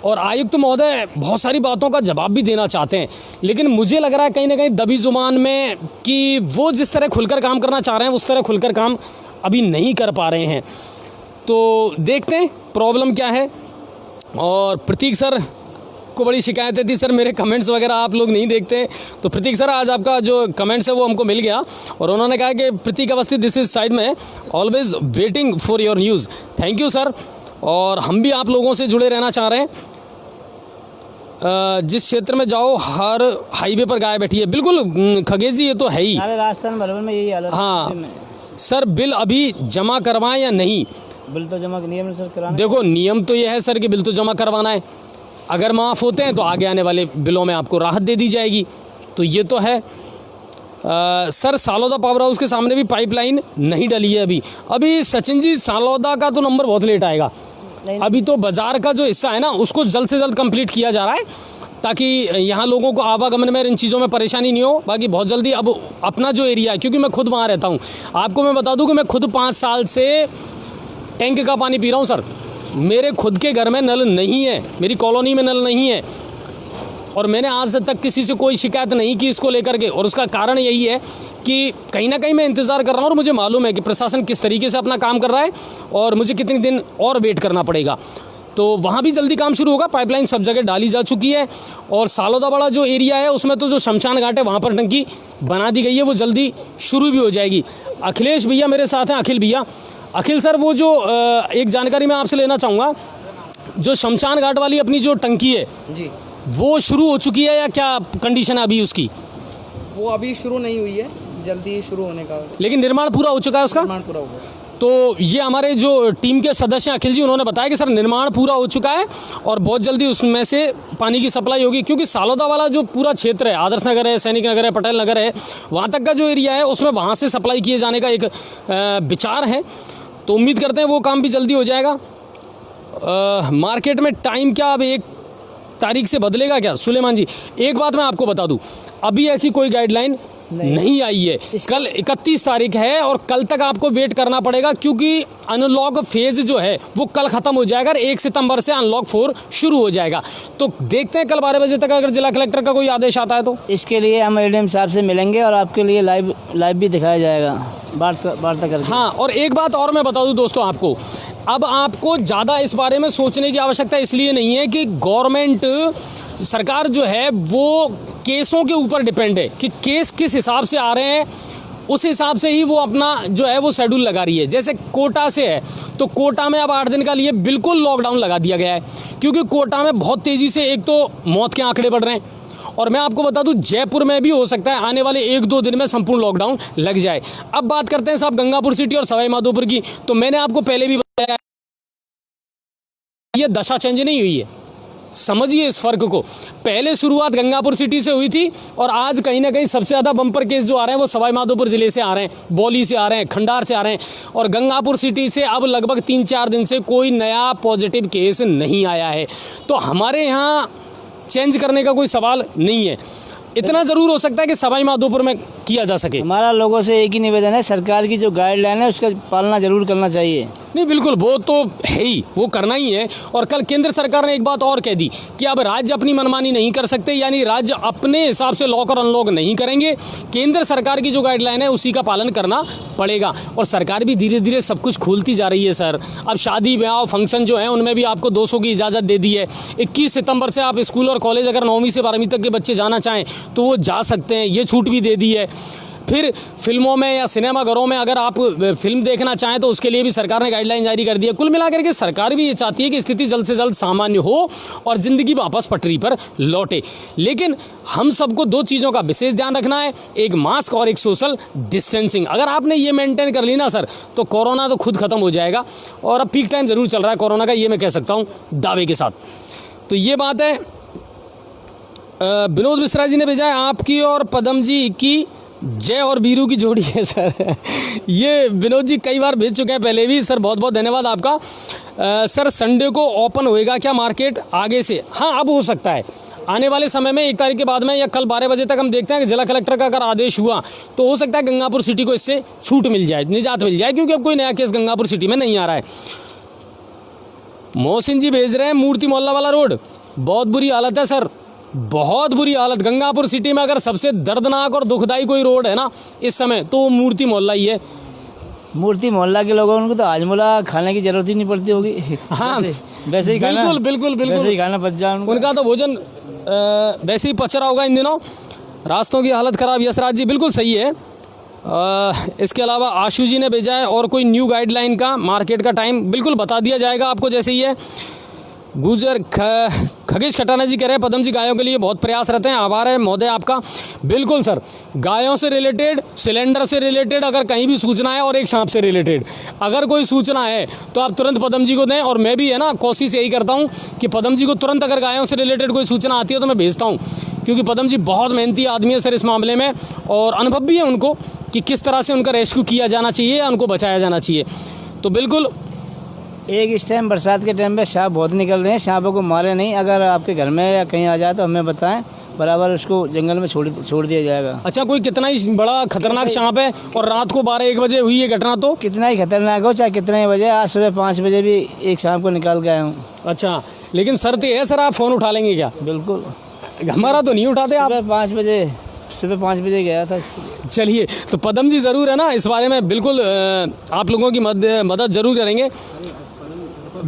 और आयुक्त महोदय बहुत सारी बातों का जवाब भी देना चाहते हैं, लेकिन मुझे लग रहा है कहीं ना कहीं दबी जुबान में कि वो जिस तरह खुलकर काम करना चाह रहे हैं उस तरह खुलकर काम अभी नहीं कर पा रहे हैं। तो देखते हैं प्रॉब्लम क्या है। और प्रतीक सर को बड़ी शिकायतें थी सर, मेरे कमेंट्स वगैरह आप लोग नहीं देखते, तो प्रतीक सर आज आपका जो कमेंट्स है वो हमको मिल गया और उन्होंने कहा कि प्रतीक अवस्थी दिस इज साइड में always waiting for your news. Thank you sir. और हम भी आप लोगों से जुड़े रहना चाह रहे हैं। जिस क्षेत्र में जाओ हर हाईवे पर गाय बैठी है, बिल्कुल खगेश जी ये तो है ही, राजस्थान भर में यही हालत। हाँ सर, बिल अभी जमा करवाएं या नहीं? बिल तो जमा नियम है सर कराना। देखो नियम तो ये है सर कि बिल तो जमा करवाना है, अगर माफ़ होते हैं तो आगे आने वाले बिलों में आपको राहत दे दी जाएगी, तो ये तो है। सर सालोदा पावर हाउस के सामने भी पाइपलाइन नहीं डली है अभी सचिन जी, सालोदा का तो नंबर बहुत लेट आएगा, अभी तो बाज़ार का जो हिस्सा है ना उसको जल्द से जल्द कंप्लीट किया जा रहा है ताकि यहाँ लोगों को आवागमन में इन चीज़ों में परेशानी नहीं हो। बाकी बहुत जल्दी अब अपना जो एरिया है, क्योंकि मैं खुद वहाँ रहता हूँ, आपको मैं बता दूँ कि मैं खुद 5 साल से टैंक का पानी पी रहा हूँ सर। मेरे खुद के घर में नल नहीं है, मेरी कॉलोनी में नल नहीं है, और मैंने आज तक किसी से कोई शिकायत नहीं की इसको लेकर के। और उसका कारण यही है कि कहीं ना कहीं मैं इंतज़ार कर रहा हूँ और मुझे मालूम है कि प्रशासन किस तरीके से अपना काम कर रहा है और मुझे कितने दिन और वेट करना पड़ेगा। तो वहाँ भी जल्दी काम शुरू होगा। पाइपलाइन सब जगह डाली जा चुकी है, और सालोदा बड़ा जो एरिया है उसमें तो जो शमशान घाट है वहाँ पर टंकी बना दी गई है, वो जल्दी शुरू भी हो जाएगी। अखिलेश भैया मेरे साथ हैं, अखिल भैया। अखिल सर, वो जो एक जानकारी मैं आपसे लेना चाहूँगा, जो शमशान घाट वाली अपनी जो टंकी है जी, वो शुरू हो चुकी है या क्या कंडीशन है अभी उसकी? वो अभी शुरू नहीं हुई है, जल्दी शुरू होने का लेकिन निर्माण पूरा हो चुका है उसका? निर्माण पूरा हुआ है। तो ये हमारे जो टीम के सदस्य हैं अखिल जी, उन्होंने बताया कि सर निर्माण पूरा हो चुका है और बहुत जल्दी उसमें से पानी की सप्लाई होगी। क्योंकि सालोदा वाला जो पूरा क्षेत्र है, आदर्श नगर है, सैनिक नगर है, पटेल नगर है, वहाँ तक का जो एरिया है उसमें वहाँ से सप्लाई किए जाने का एक विचार है। तो उम्मीद करते हैं वो काम भी जल्दी हो जाएगा। मार्केट में टाइम क्या अब 1 तारीख से बदलेगा क्या? सुलेमान जी, एक बात मैं आपको बता दूं, अभी ऐसी कोई गाइडलाइन नहीं आई है। कल 31 तारीख है और कल तक आपको वेट करना पड़ेगा, क्योंकि अनलॉक फेज जो है वो कल ख़त्म हो जाएगा और 1 सितंबर से अनलॉक 4 शुरू हो जाएगा। तो देखते हैं कल 12 बजे तक अगर जिला कलेक्टर का कोई आदेश आता है तो। इसके लिए हम एडीएम साहब से मिलेंगे और आपके लिए लाइव भी दिखाया जाएगा, वार्ता करके। हाँ, और एक बात और मैं बता दूं दोस्तों आपको, अब आपको ज़्यादा इस बारे में सोचने की आवश्यकता इसलिए नहीं है कि गवर्नमेंट सरकार जो है वो केसों के ऊपर डिपेंड है कि केस किस हिसाब से आ रहे हैं, उस हिसाब से ही वो अपना जो है वो शेड्यूल लगा रही है। जैसे कोटा से है तो कोटा में अब 8 दिन का लिए बिल्कुल लॉकडाउन लगा दिया गया है, क्योंकि कोटा में बहुत तेज़ी से एक तो मौत के आंकड़े बढ़ रहे हैं, और मैं आपको बता दूं जयपुर में भी हो सकता है आने वाले 1-2 दिन में संपूर्ण लॉकडाउन लग जाए। अब बात करते हैं साहब गंगापुर सिटी और सवाई माधोपुर की। तो मैंने आपको पहले भी बताया, ये दशा चेंज नहीं हुई है, समझिए इस फर्क को। पहले शुरुआत गंगापुर सिटी से हुई थी और आज कहीं ना कहीं सबसे ज़्यादा बम्पर केस जो आ रहे हैं वो सवाई माधोपुर ज़िले से आ रहे हैं, बौली से आ रहे हैं, खंडार से आ रहे हैं, और गंगापुर सिटी से अब लगभग 3-4 दिन से कोई नया पॉजिटिव केस नहीं आया है। तो हमारे यहाँ चेंज करने का कोई सवाल नहीं है। इतना ज़रूर हो सकता है कि सवाई माधोपुर में किया जा सके। हमारा लोगों से एक ही निवेदन है, सरकार की जो गाइडलाइन है उसका पालना जरूर करना चाहिए। नहीं, बिल्कुल, वो तो है ही, वो करना ही है। और कल केंद्र सरकार ने एक बात और कह दी कि अब राज्य अपनी मनमानी नहीं कर सकते, यानी राज्य अपने हिसाब से लॉक और अनलॉक नहीं करेंगे। केंद्र सरकार की जो गाइडलाइन है उसी का पालन करना पड़ेगा। और सरकार भी धीरे धीरे सब कुछ खोलती जा रही है सर। अब शादी ब्याह फंक्शन जो है उनमें भी आपको 200 की इजाज़त दे दी है। 21 सितंबर से आप स्कूल और कॉलेज अगर 9वीं से 12वीं तक के बच्चे जाना चाहें तो वो जा सकते हैं, ये छूट भी दे दी है। फिर फिल्मों में या सिनेमाघरों में अगर आप फिल्म देखना चाहें तो उसके लिए भी सरकार ने गाइडलाइन जारी कर दी है। कुल मिलाकर के सरकार भी ये चाहती है कि स्थिति जल्द से जल्द सामान्य हो और ज़िंदगी वापस पटरी पर लौटे। लेकिन हम सबको 2 चीज़ों का विशेष ध्यान रखना है, एक मास्क और एक सोशल डिस्टेंसिंग। अगर आपने ये मेंटेन कर ली ना सर तो कोरोना तो खुद ख़त्म हो जाएगा। और अब पीक टाइम ज़रूर चल रहा है कोरोना का, ये मैं कह सकता हूँ दावे के साथ। तो ये बात है। विनोद मिश्रा जी ने भेजा है, आपकी और पदम जी की जय और बीरू की जोड़ी है सर। ये विनोद जी कई बार भेज चुके हैं पहले भी सर, बहुत बहुत धन्यवाद आपका। सर संडे को ओपन होएगा क्या मार्केट आगे से? हाँ, अब हो सकता है आने वाले समय में 1 तारीख के बाद में या कल 12 बजे तक हम देखते हैं कि जिला कलेक्टर का अगर आदेश हुआ तो हो सकता है गंगापुर सिटी को इससे छूट मिल जाए, निजात मिल जाए, क्योंकि अब कोई नया केस गंगापुर सिटी में नहीं आ रहा है। मोहसिन जी भेज रहे हैं मूर्ति मोहल्ला वाला रोड बहुत बुरी हालत है सर, बहुत बुरी हालत। गंगापुर सिटी में अगर सबसे दर्दनाक और दुखदाई कोई रोड है ना इस समय तो वो मूर्ति मोहल्ला ही है। मूर्ति मोहल्ला के लोगों को तो हाजमोला खाने की जरूरत ही नहीं पड़ती होगी। हाँ, वैसे ही बिल्कुल बिल्कुल बिल्कुल, वैसे ही खाना पच जाए उनका तो भोजन वैसे ही पच रहा होगा इन दिनों। रास्तों की हालत ख़राब, यशराज जी बिल्कुल सही है। इसके अलावा आशु जी ने भेजा है और कोई न्यू गाइडलाइन का मार्केट का टाइम बिल्कुल बता दिया जाएगा आपको जैसे ही है। गुजर खगेश खटाना जी कह रहे हैं पदम जी गायों के लिए बहुत प्रयास रहते हैं, आभार है महोदय आपका। बिल्कुल सर, गायों से रिलेटेड, सिलेंडर से रिलेटेड अगर कहीं भी सूचना है और एक सांप से रिलेटेड अगर कोई सूचना है तो आप तुरंत पदम जी को दें। और मैं भी है ना कोशिश यही करता हूँ कि पदम जी को तुरंत अगर गायों से रिलेटेड कोई सूचना आती है तो मैं भेजता हूँ, क्योंकि पदम जी बहुत मेहनती आदमी है सर इस मामले में, और अनुभव भी है उनको कि किस तरह से उनका रेस्क्यू किया जाना चाहिए या उनको बचाया जाना चाहिए। तो बिल्कुल एक इस टाइम बरसात के टाइम पे सांप बहुत निकल रहे हैं, सांपों को मारे नहीं, अगर आपके घर में या कहीं आ जाए तो हमें बताएं, बराबर उसको जंगल में छोड़ दिया जाएगा। अच्छा, कोई कितना ही बड़ा खतरनाक सांप है और रात को 12-1 बजे हुई ये घटना, तो कितना ही खतरनाक हो चाहे कितने ही बजे, आज सुबह 5 बजे भी एक सांप को निकाल के आया हूँ। अच्छा, लेकिन शर्त ये है सर, आप फ़ोन उठा लेंगे क्या? बिल्कुल, हमारा तो नहीं उठाते आप। सुबह 5 बजे गया था। चलिए, तो पदम जी ज़रूर है ना इस बारे में बिल्कुल आप लोगों की मदद ज़रूर करेंगे।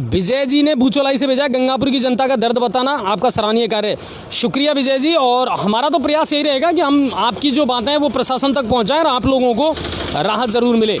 विजय जी ने बूचोलाई से भेजा, गंगापुर की जनता का दर्द बताना आपका सराहनीय कार्य है। शुक्रिया विजय जी, और हमारा तो प्रयास यही रहेगा कि हम आपकी जो बातें हैं वो प्रशासन तक पहुंचाएं और आप लोगों को राहत ज़रूर मिले।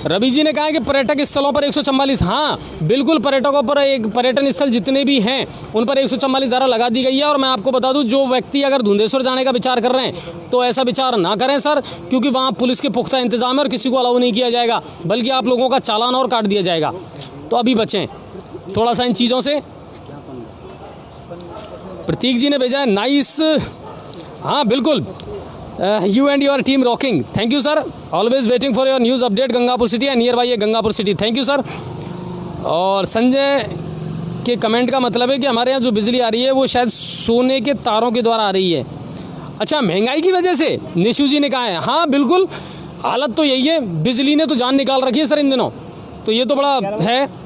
रवि जी ने कहा कि पर्यटक स्थलों पर 144, हाँ बिल्कुल, पर्यटकों पर एक पर्यटन स्थल जितने भी हैं उन पर 144 धारा लगा दी गई है। और मैं आपको बता दूं, जो व्यक्ति अगर धुंधेश्वर जाने का विचार कर रहे हैं तो ऐसा विचार ना करें सर, क्योंकि वहाँ पुलिस के पुख्ता इंतजाम है और किसी को अलाउ नहीं किया जाएगा, बल्कि आप लोगों का चालान और काट दिया जाएगा। तो अभी बचें थोड़ा सा इन चीज़ों से। प्रतीक जी ने भेजा है, नाइस, हाँ बिल्कुल, you and your team rocking, thank you sir, always waiting for your news update, Gangapur city and nearby है Gangapur city, thank you sir. और संजय के कमेंट का मतलब है कि हमारे यहाँ जो बिजली आ रही है वो शायद सोने के तारों के द्वारा आ रही है। अच्छा, महंगाई की वजह से, निशु जी ने कहा है, हाँ बिल्कुल, हालत तो यही है, बिजली ने तो जान निकाल रखी है सर इन दिनों, तो ये तो बड़ा है।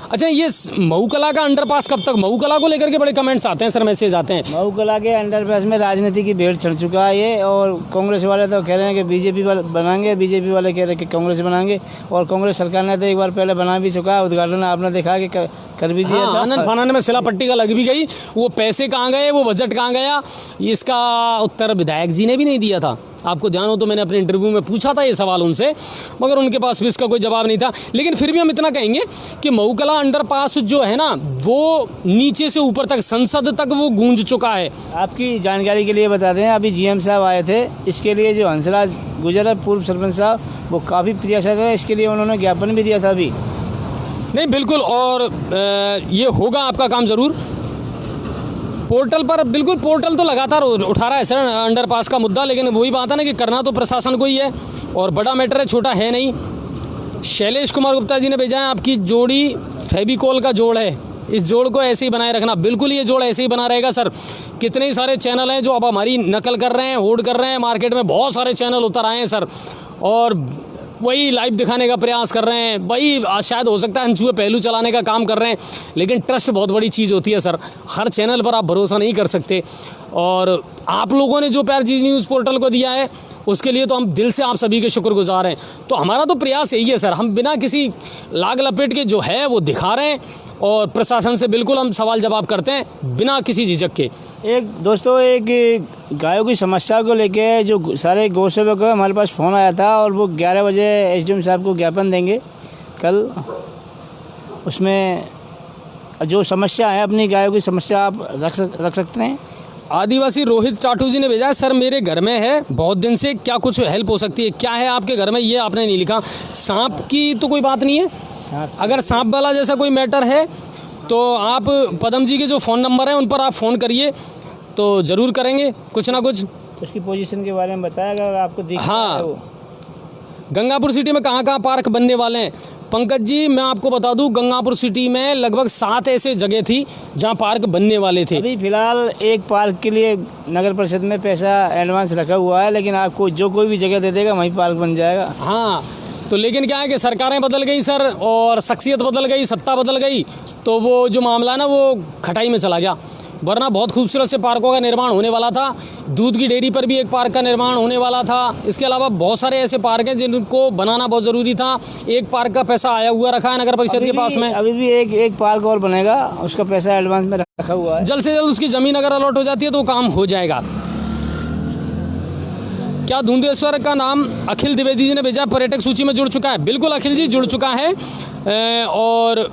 अच्छा, ये महूकला का अंडरपास कब तक, महूकला को लेकर के बड़े कमेंट्स आते हैं सर, मैसेज आते हैं। महूकला के अंडरपास में राजनीति की भीड़ चढ़ चुका है ये, और कांग्रेस वाले तो कह रहे हैं कि बीजेपी वाले बनाएंगे, बीजेपी वाले कह रहे हैं कि कांग्रेस बनाएंगे, और कांग्रेस सरकार ने तो एक बार पहले बना भी चुका है, उद्घाटन आपने देखा कि कर भी दिया था। आनंद फानन में सिला पट्टी का लग भी गई, वो पैसे कहाँ गए, वो बजट कहाँ गया, इसका उत्तर विधायक जी ने भी नहीं दिया था। आपको ध्यान हो तो मैंने अपने इंटरव्यू में पूछा था ये सवाल उनसे, मगर उनके पास भी इसका कोई जवाब नहीं था। लेकिन फिर भी हम इतना कहेंगे कि महूकला अंडरपास जो है ना, वो नीचे से ऊपर तक, संसद तक वो गूंज चुका है। आपकी जानकारी के लिए बता दें, अभी जीएम साहब आए थे, इसके लिए जो हंसराज गुजर है पूर्व सरपंच साहब, वो काफ़ी प्रयासरत है, इसके लिए उन्होंने ज्ञापन भी दिया था अभी। नहीं बिल्कुल, और ये होगा आपका काम ज़रूर। पोर्टल पर बिल्कुल, पोर्टल तो लगातार उठा रहा है सर अंडरपास का मुद्दा, लेकिन वही बात है ना कि करना तो प्रशासन को ही है, और बड़ा मैटर है, छोटा है नहीं। शैलेश कुमार गुप्ता जी ने भेजा है, आपकी जोड़ी फेविकोल का जोड़ है, इस जोड़ को ऐसे ही बनाए रखना। बिल्कुल, ये जोड़ ऐसे ही बना रहेगा सर। कितने ही सारे चैनल हैं जो अब हमारी नकल कर रहे हैं, होड़ कर रहे हैं, मार्केट में बहुत सारे चैनल उतर आए हैं सर, और वही लाइव दिखाने का प्रयास कर रहे हैं, वही शायद हो सकता है हंसुए पहलू चलाने का काम कर रहे हैं। लेकिन ट्रस्ट बहुत बड़ी चीज़ होती है सर, हर चैनल पर आप भरोसा नहीं कर सकते। और आप लोगों ने जो प्यार जी न्यूज़ पोर्टल को दिया है, उसके लिए तो हम दिल से आप सभी के शुक्रगुजार हैं। तो हमारा तो प्रयास यही है सर, हम बिना किसी लाग लपेट के जो है वो दिखा रहे हैं, और प्रशासन से बिल्कुल हम सवाल जवाब करते हैं बिना किसी झिझक के। एक दोस्तों, एक गायों की समस्या को लेके जो सारे गौ सेवक को हमारे पास फ़ोन आया था, और वो 11 बजे एसडीएम साहब को ज्ञापन देंगे कल। उसमें जो समस्या है, अपनी गायों की समस्या आप रख सकते हैं। आदिवासी रोहित टाटू जी ने भेजा है, सर मेरे घर में है बहुत दिन से, क्या कुछ हेल्प हो सकती है? क्या है आपके घर में, ये आपने नहीं लिखा। सांप की तो कोई बात नहीं है, अगर सांप वाला जैसा कोई मैटर है तो आप पदम जी के जो फ़ोन नंबर हैं उन पर आप फ़ोन करिए, तो ज़रूर करेंगे कुछ ना कुछ। उसकी पोजीशन के बारे में बताया, अगर आपको दिख हाँ, वो। गंगापुर सिटी में कहाँ पार्क बनने वाले हैं? पंकज जी, मैं आपको बता दूं, गंगापुर सिटी में लगभग 7 ऐसे जगह थी जहां पार्क बनने वाले थे। अभी फिलहाल एक पार्क के लिए नगर परिषद में पैसा एडवांस रखा हुआ है, लेकिन आपको जो कोई भी जगह दे देगा वहीं पार्क बन जाएगा। हाँ, तो लेकिन क्या है कि सरकारें बदल गई सर, और शख्सियत बदल गई, सत्ता बदल गई, तो वो जो मामला है ना वो खटाई में चला गया। वरना बहुत खूबसूरत से पार्कों का निर्माण होने वाला था। दूध की डेयरी पर भी एक पार्क का निर्माण होने वाला था। इसके अलावा बहुत सारे ऐसे पार्क हैं जिनको बनाना बहुत ज़रूरी था। एक पार्क का पैसा आया हुआ रखा है नगर परिषद के पास में। अभी भी एक पार्क और बनेगा, उसका पैसा एडवांस में रखा हुआ है। जल्द से जल्द उसकी ज़मीन अगर अलॉट हो जाती है तो वो काम हो जाएगा। क्या धुंधेश्वर का नाम अखिल द्विवेदी जी ने भेजा, पर्यटक सूची में जुड़ चुका है? बिल्कुल अखिल जी, जुड़ चुका है। और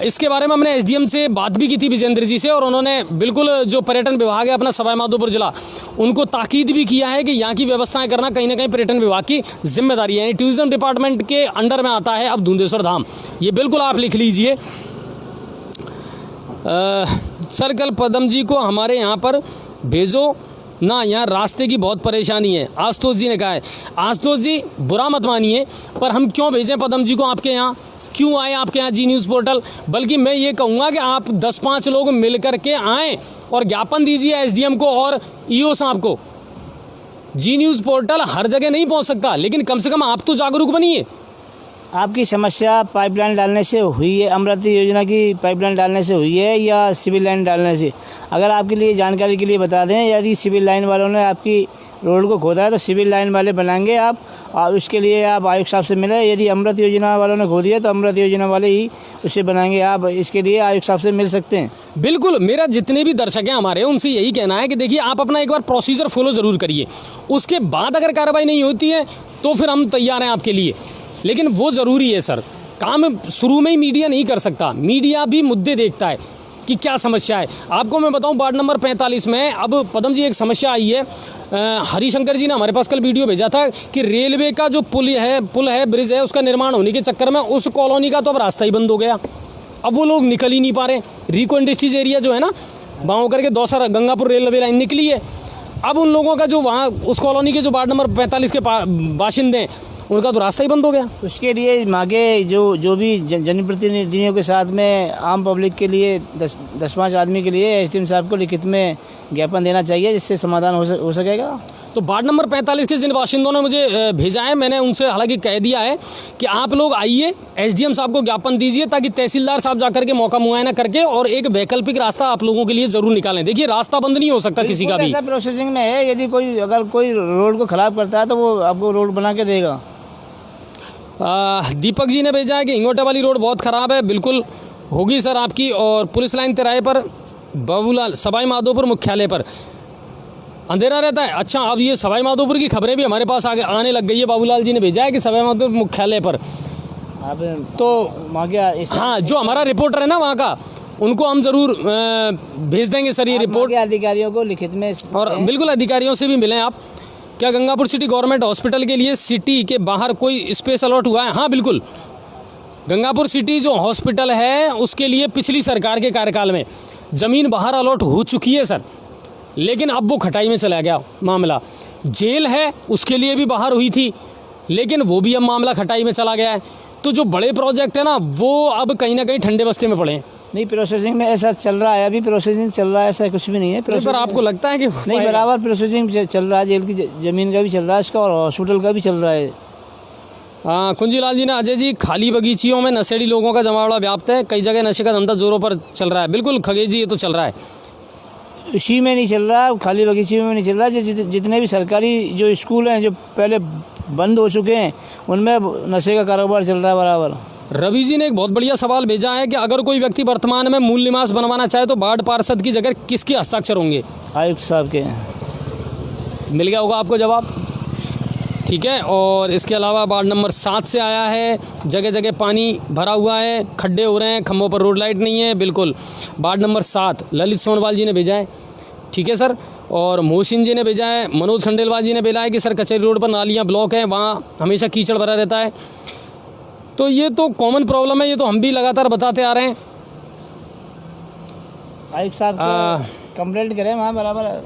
इसके बारे में हमने एसडीएम से बात भी की थी, विजेंद्र जी से, और उन्होंने बिल्कुल जो पर्यटन विभाग है अपना सवाई माधोपुर जिला, उनको ताकीद भी किया है कि यहाँ की व्यवस्थाएं करना कहीं ना कहीं पर्यटन विभाग की जिम्मेदारी है। यानी टूरिज्म डिपार्टमेंट के अंडर में आता है अब धुंधेश्वर धाम, ये बिल्कुल आप लिख लीजिए। सर कल पदम जी को हमारे यहाँ पर भेजो, ना यहाँ रास्ते की बहुत परेशानी है। आशुतोष जी ने कहा है। आशुतोष जी बुरा मत मानिए, पर हम क्यों भेजें पदम जी को आपके यहाँ, क्यों आए आपके यहाँ जी न्यूज़ पोर्टल? बल्कि मैं ये कहूँगा कि आप 10-5 लोग मिल करके आएँ और ज्ञापन दीजिए एसडीएम को और ईओ साहब को। जी न्यूज़ पोर्टल हर जगह नहीं पहुँच सकता, लेकिन कम से कम आप तो जागरूक बनिए। आपकी समस्या पाइपलाइन डालने से हुई है, अमृति योजना की पाइपलाइन डालने से हुई है या सिविल लाइन डालने से? अगर आपके लिए जानकारी के लिए बता दें, यदि सिविल लाइन वालों ने आपकी रोड को खोदा है तो सिविल लाइन वाले बनाएंगे आप, और उसके लिए आप आयुक्त साहब से मिले। यदि अमृत योजना वालों ने खोदी है तो अमृत योजना वाले ही उसे बनाएंगे, आप इसके लिए आयुक्त साहब से मिल सकते हैं। बिल्कुल, मेरा जितने भी दर्शक हैं हमारे, उनसे यही कहना है कि देखिए आप अपना एक बार प्रोसीजर फॉलो ज़रूर करिए, उसके बाद अगर कार्रवाई नहीं होती है तो फिर हम तैयार हैं आपके लिए। लेकिन वो ज़रूरी है सर, काम शुरू में ही मीडिया नहीं कर सकता, मीडिया भी मुद्दे देखता है कि क्या समस्या है। आपको मैं बताऊं, वार्ड नंबर 45 में अब पदम जी एक समस्या आई है। हरिशंकर जी ने हमारे पास कल वीडियो भेजा था कि रेलवे का जो पुल है ब्रिज है, उसका निर्माण होने के चक्कर में उस कॉलोनी का तो अब रास्ता ही बंद हो गया। अब वो लोग निकल ही नहीं पा रहे। रिको इंडस्ट्रीज एरिया जो है ना, वहाँ होकर के दौसा गंगापुर रेलवे लाइन निकली है। अब उन लोगों का जो वहाँ उस कॉलोनी के जो वार्ड नंबर 45 के बाशिंदे हैं, उनका तो रास्ता ही बंद हो गया। उसके लिए मांगे जो भी जनप्रतिनिधियों के साथ में आम पब्लिक के लिए 10-5 आदमी के लिए एसडीएम साहब को लिखित में ज्ञापन देना चाहिए, जिससे समाधान हो सकेगा। तो वार्ड नंबर 45 के जिन बाशिंदों ने मुझे भेजा है, मैंने उनसे हालांकि कह दिया है कि आप लोग आइए, एसडीएम साहब को ज्ञापन दीजिए, ताकि तहसीलदार साहब जाकर के मौका मुआयना करके और एक वैकल्पिक रास्ता आप लोगों के लिए जरूर निकालें। देखिए रास्ता बंद नहीं हो सकता किसी का भी। ऐसा प्रोसेसिंग में है, यदि अगर कोई रोड को खराब करता है तो वो आपको रोड बना के देगा। दीपक जी ने भेजा है कि इंगोटे वाली रोड बहुत ख़राब है। बिल्कुल होगी सर आपकी। और पुलिस लाइन तिराहे पर बाबूलाल सवाई माधोपुर मुख्यालय पर अंधेरा रहता है। अच्छा, अब ये सवाई माधोपुर की खबरें भी हमारे पास आने लग गई है। बाबूलाल जी ने भेजा है कि सवाई माधोपुर मुख्यालय पर आप तो वहाँ क्या हाँ, जो हमारा रिपोर्टर है ना वहाँ का, उनको हम ज़रूर भेज देंगे सर ये रिपोर्ट अधिकारियों को लिखित में। और बिल्कुल अधिकारियों से भी मिलें आप। क्या गंगापुर सिटी गवर्नमेंट हॉस्पिटल के लिए सिटी के बाहर कोई स्पेस अलॉट हुआ है? हाँ बिल्कुल, गंगापुर सिटी जो हॉस्पिटल है उसके लिए पिछली सरकार के कार्यकाल में ज़मीन बाहर अलॉट हो चुकी है सर, लेकिन अब वो खटाई में चला गया मामला। जेल है उसके लिए भी बाहर हुई थी, लेकिन वो भी अब मामला खटाई में चला गया है। तो जो बड़े प्रोजेक्ट है ना, वो अब कहीं ना कहीं ठंडे बस्ते में पड़े हैं। नहीं, प्रोसेसिंग में ऐसा चल रहा है, अभी प्रोसेसिंग चल रहा है, ऐसा कुछ भी नहीं है। पर आपको लगता है कि नहीं, बराबर प्रोसेसिंग चल रहा है, जेल की ज़मीन का भी चल रहा है इसका, और हॉस्पिटल का भी चल रहा है। हाँ, कुंजीलाल जी ने, अजय जी, खाली बगीचियों में नशेड़ी लोगों का जमावड़ा व्याप्त है, कई जगह नशे का धंधा जोरों पर चल रहा है। बिल्कुल खगेश जी, ये तो चल रहा है। इसी में नहीं चल रहा, खाली बगीचियों में नहीं चल रहा। जितने भी सरकारी जो स्कूल हैं जो पहले बंद हो चुके हैं, उनमें नशे का कारोबार चल रहा है बराबर। रवि जी ने एक बहुत बढ़िया सवाल भेजा है कि अगर कोई व्यक्ति वर्तमान में मूल निवास बनवाना चाहे तो वार्ड पार्षद की जगह किसके हस्ताक्षर होंगे? आयुक्त साहब के। मिल गया होगा आपको जवाब, ठीक है। और इसके अलावा वार्ड नंबर 7 से आया है, जगह जगह पानी भरा हुआ है, खड्डे हो रहे हैं, खम्भों पर रोड लाइट नहीं है। बिल्कुल, वार्ड नंबर 7 ललित सोनवाल जी ने भेजा है, ठीक है सर। और मोहसिन जी ने भेजा है, मनोज खंडेलवाल जी ने भेजा है कि सर कचहरी रोड पर नालियाँ ब्लॉक हैं, वहाँ हमेशा कीचड़ भरा रहता है। तो ये तो कॉमन प्रॉब्लम है, ये तो हम भी लगातार बताते आ रहे हैं। आयुक्त साहब कंप्लेंट करें वहाँ बराबर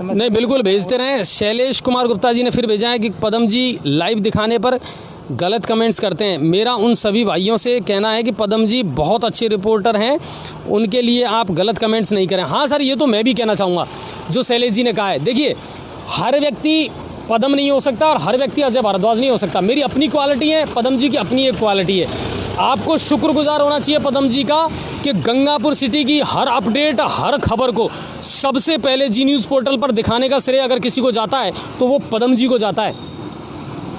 नहीं, बिल्कुल भेजते रहें। शैलेश कुमार गुप्ता जी ने फिर भेजा है कि पदम जी लाइव दिखाने पर गलत कमेंट्स करते हैं। मेरा उन सभी भाइयों से कहना है कि पदम जी बहुत अच्छे रिपोर्टर हैं, उनके लिए आप गलत कमेंट्स नहीं करें। हाँ सर, ये तो मैं भी कहना चाहूँगा जो शैलेश जी ने कहा है। देखिए, हर व्यक्ति पदम नहीं हो सकता और हर व्यक्ति अजय भारद्वाज नहीं हो सकता। मेरी अपनी क्वालिटी है, पदम जी की अपनी एक क्वालिटी है। आपको शुक्रगुजार होना चाहिए पदम जी का कि गंगापुर सिटी की हर अपडेट, हर खबर को सबसे पहले जी न्यूज़ पोर्टल पर दिखाने का श्रेय अगर किसी को जाता है तो वो पदम जी को जाता है।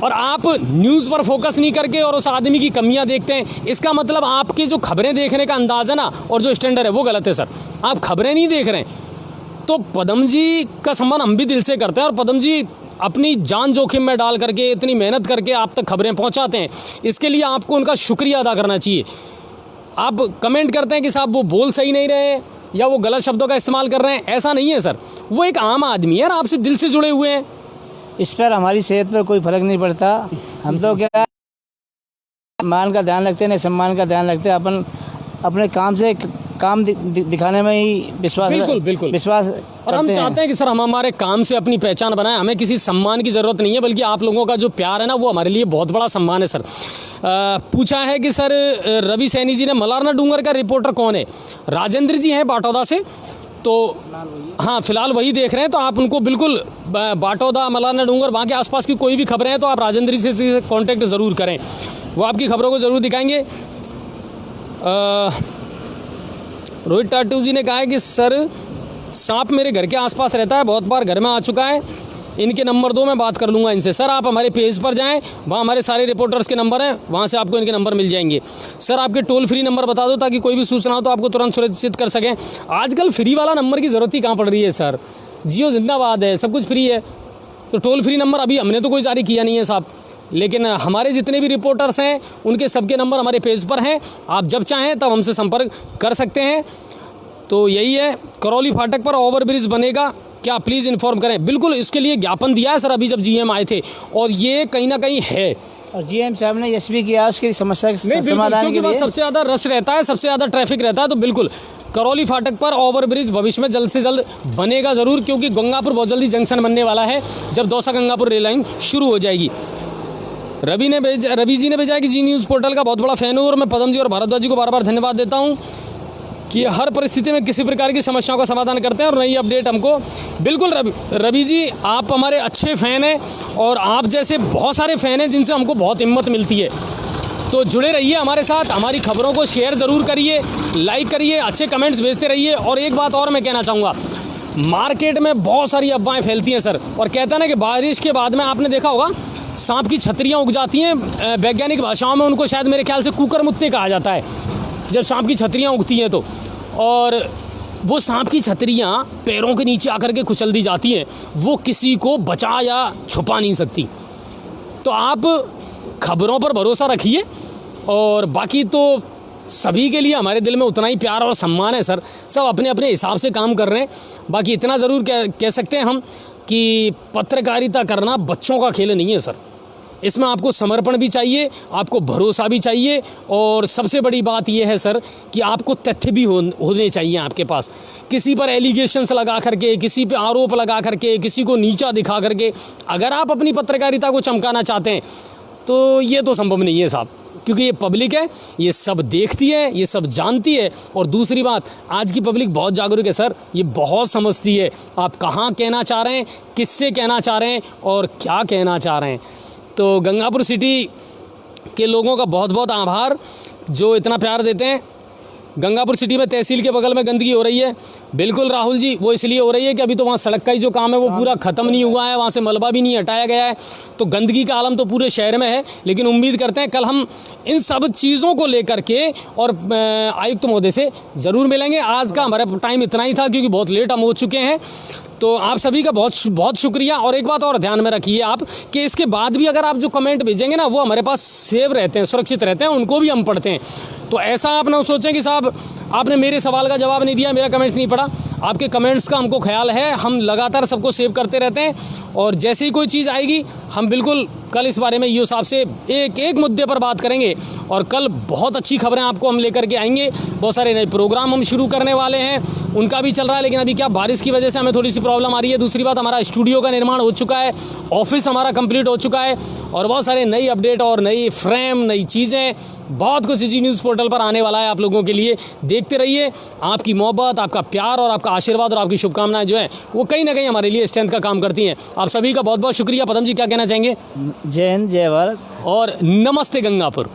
और आप न्यूज़ पर फोकस नहीं करके और उस आदमी की कमियां देखते हैं, इसका मतलब आपके जो खबरें देखने का अंदाज़ है ना और जो स्टैंडर्ड है वो गलत है सर। आप खबरें नहीं देख रहे हैं। तो पदम जी का सम्मान हम भी दिल से करते हैं और पदम जी अपनी जान जोखिम में डाल करके इतनी मेहनत करके आप तक खबरें पहुंचाते हैं, इसके लिए आपको उनका शुक्रिया अदा करना चाहिए। आप कमेंट करते हैं कि साहब वो बोल सही नहीं रहे या वो गलत शब्दों का इस्तेमाल कर रहे हैं, ऐसा नहीं है सर। वो एक आम आदमी है और आपसे दिल से जुड़े हुए हैं। इस पर हमारी सेहत पर कोई फर्क नहीं पड़ता। हम तो क्या मान का ध्यान रखते हैं, नहीं सम्मान का ध्यान रखते हैं। अपन अपने काम से काम दिखाने में ही विश्वास विश्वास और हम चाहते हैं कि सर हम हमारे काम से अपनी पहचान बनाएं। हमें किसी सम्मान की ज़रूरत नहीं है, बल्कि आप लोगों का जो प्यार है ना वो हमारे लिए बहुत बड़ा सम्मान है सर। पूछा है कि सर रवि सैनी जी ने मलारना डूंगर का रिपोर्टर कौन है? राजेंद्र जी हैं बाटौदा से, तो हाँ फिलहाल वही देख रहे हैं। तो आप उनको बिल्कुल बाटौदा, मलारना डूंगर, वहाँ के आसपास की कोई भी खबरें हैं तो आप राजेंद्र जी से कांटेक्ट ज़रूर करें, वो आपकी खबरों को ज़रूर दिखाएंगे। रोहित टाटू जी ने कहा है कि सर सांप मेरे घर के आसपास रहता है, बहुत बार घर में आ चुका है, इनके नंबर दो, मैं बात कर लूँगा इनसे। सर आप हमारे पेज पर जाएं, वहाँ हमारे सारे रिपोर्टर्स के नंबर हैं, वहाँ से आपको इनके नंबर मिल जाएंगे। सर आपके टोल फ्री नंबर बता दो ताकि कोई भी सूचना हो तो आपको तुरंत सुरक्षित कर सकें। आजकल फ्री वाला नंबर की ज़रूरत ही कहाँ पड़ रही है सर, जियो जिंदाबाद है, सब कुछ फ्री है, तो टोल फ्री नंबर अभी हमने तो कोई जारी किया नहीं है साहब, लेकिन हमारे जितने भी रिपोर्टर्स हैं उनके सबके नंबर हमारे पेज पर हैं, आप जब चाहें तब हमसे संपर्क कर सकते हैं। तो यही है, करौली फाटक पर ओवरब्रिज बनेगा क्या, प्लीज़ इन्फॉर्म करें। बिल्कुल इसके लिए ज्ञापन दिया है सर अभी जब जीएम आए थे, और ये कहीं ना कहीं है, और जीएम साहब ने यस भी किया उसकी समस्या के समाधान के लिए। सबसे ज़्यादा रश रहता है, सबसे ज़्यादा ट्रैफिक रहता है, तो बिल्कुल करौली फाटक पर ओवरब्रिज भविष्य में जल्द से जल्द बनेगा ज़रूर, क्योंकि गंगापुर बहुत जल्दी जंक्शन बनने वाला है जब दौसा गंगापुर रेल लाइन शुरू हो जाएगी। रवि जी ने भेजा है कि जी न्यूज़ पोर्टल का बहुत बड़ा फ़ैन हूँ और मैं पदम जी और भारद्वाज जी को बार बार धन्यवाद देता हूँ कि हर परिस्थिति में किसी प्रकार की समस्याओं का समाधान करते हैं और नई अपडेट हमको। बिल्कुल रवि जी आप हमारे अच्छे फ़ैन हैं, और आप जैसे बहुत सारे फ़ैन हैं जिनसे हमको बहुत हिम्मत मिलती है। तो जुड़े रहिए हमारे साथ, हमारी खबरों को शेयर ज़रूर करिए, लाइक करिए, अच्छे कमेंट्स भेजते रहिए। और एक बात और मैं कहना चाहूँगा, मार्केट में बहुत सारी अफवाहें फैलती हैं सर, और कहते हैं ना कि बारिश के बाद में आपने देखा होगा सांप की छतरियाँ उग जाती हैं, वैज्ञानिक भाषाओं में उनको शायद मेरे ख्याल से कुकर मुत्ते कहा जाता है, जब सांप की छतरियाँ उगती हैं तो, और वो सांप की छतरियाँ पैरों के नीचे आकर के कुचल दी जाती हैं, वो किसी को बचा या छुपा नहीं सकती। तो आप खबरों पर भरोसा रखिए, और बाकी तो सभी के लिए हमारे दिल में उतना ही प्यार और सम्मान है सर, सब अपने अपने हिसाब से काम कर रहे हैं। बाकी इतना ज़रूर कह सकते हैं हम कि पत्रकारिता करना बच्चों का खेल नहीं है सर, इसमें आपको समर्पण भी चाहिए, आपको भरोसा भी चाहिए, और सबसे बड़ी बात यह है सर कि आपको तथ्य भी होने चाहिए आपके पास। किसी पर एलिगेशंस लगा करके, किसी पे आरोप लगा करके, किसी को नीचा दिखा करके अगर आप अपनी पत्रकारिता को चमकाना चाहते हैं तो ये तो संभव नहीं है साहब, क्योंकि ये पब्लिक है, ये सब देखती है, ये सब जानती है। और दूसरी बात, आज की पब्लिक बहुत जागरूक है सर, ये बहुत समझती है आप कहाँ कहना चाह रहे हैं, किससे कहना चाह रहे हैं और क्या कहना चाह रहे हैं। तो गंगापुर सिटी के लोगों का बहुत बहुत आभार जो इतना प्यार देते हैं। गंगापुर सिटी में तहसील के बगल में गंदगी हो रही है, बिल्कुल राहुल जी, वो इसलिए हो रही है कि अभी तो वहाँ सड़क का ही जो काम है वो पूरा ख़त्म नहीं हुआ है, वहाँ से मलबा भी नहीं हटाया गया है, तो गंदगी का आलम तो पूरे शहर में है। लेकिन उम्मीद करते हैं कल हम इन सब चीज़ों को लेकर के और आयुक्त महोदय से ज़रूर मिलेंगे। आज का हमारा टाइम इतना ही था क्योंकि बहुत लेट हम हो चुके हैं। तो आप सभी का बहुत बहुत शुक्रिया। और एक बात और ध्यान में रखिए आप कि इसके बाद भी अगर आप जो कमेंट भेजेंगे ना वो हमारे पास सेव रहते हैं, सुरक्षित रहते हैं, उनको भी हम पढ़ते हैं। तो ऐसा आप ना सोचें कि साहब आपने मेरे सवाल का जवाब नहीं दिया, मेरा कमेंट्स नहीं पढ़ा। आपके कमेंट्स का हमको ख्याल है, हम लगातार सबको सेव करते रहते हैं, और जैसे ही कोई चीज़ आएगी हम बिल्कुल कल इस बारे में ईओ साहब से एक एक मुद्दे पर बात करेंगे। और कल बहुत अच्छी खबरें आपको हम लेकर के आएंगे। बहुत सारे नए प्रोग्राम हम शुरू करने वाले हैं, उनका भी चल रहा है, लेकिन अभी क्या बारिश की वजह से हमें थोड़ी सी प्रॉब्लम आ रही है। दूसरी बात, हमारा स्टूडियो का निर्माण हो चुका है, ऑफिस हमारा कंप्लीट हो चुका है, और बहुत सारे नई अपडेट और नई फ्रेम, नई चीज़ें, बहुत कुछ जी न्यूज़ पोर्टल पर आने वाला है आप लोगों के लिए। देखते रहिए। आपकी मोहब्बत, आपका प्यार और आपका आशीर्वाद और आपकी शुभकामनाएं जो है वो कहीं ना कहीं हमारे लिए स्ट्रेंथ का काम करती हैं। आप सभी का बहुत बहुत शुक्रिया। पदम जी क्या कहना चाहेंगे? जय हिंद, जय भारत और नमस्ते गंगापुर।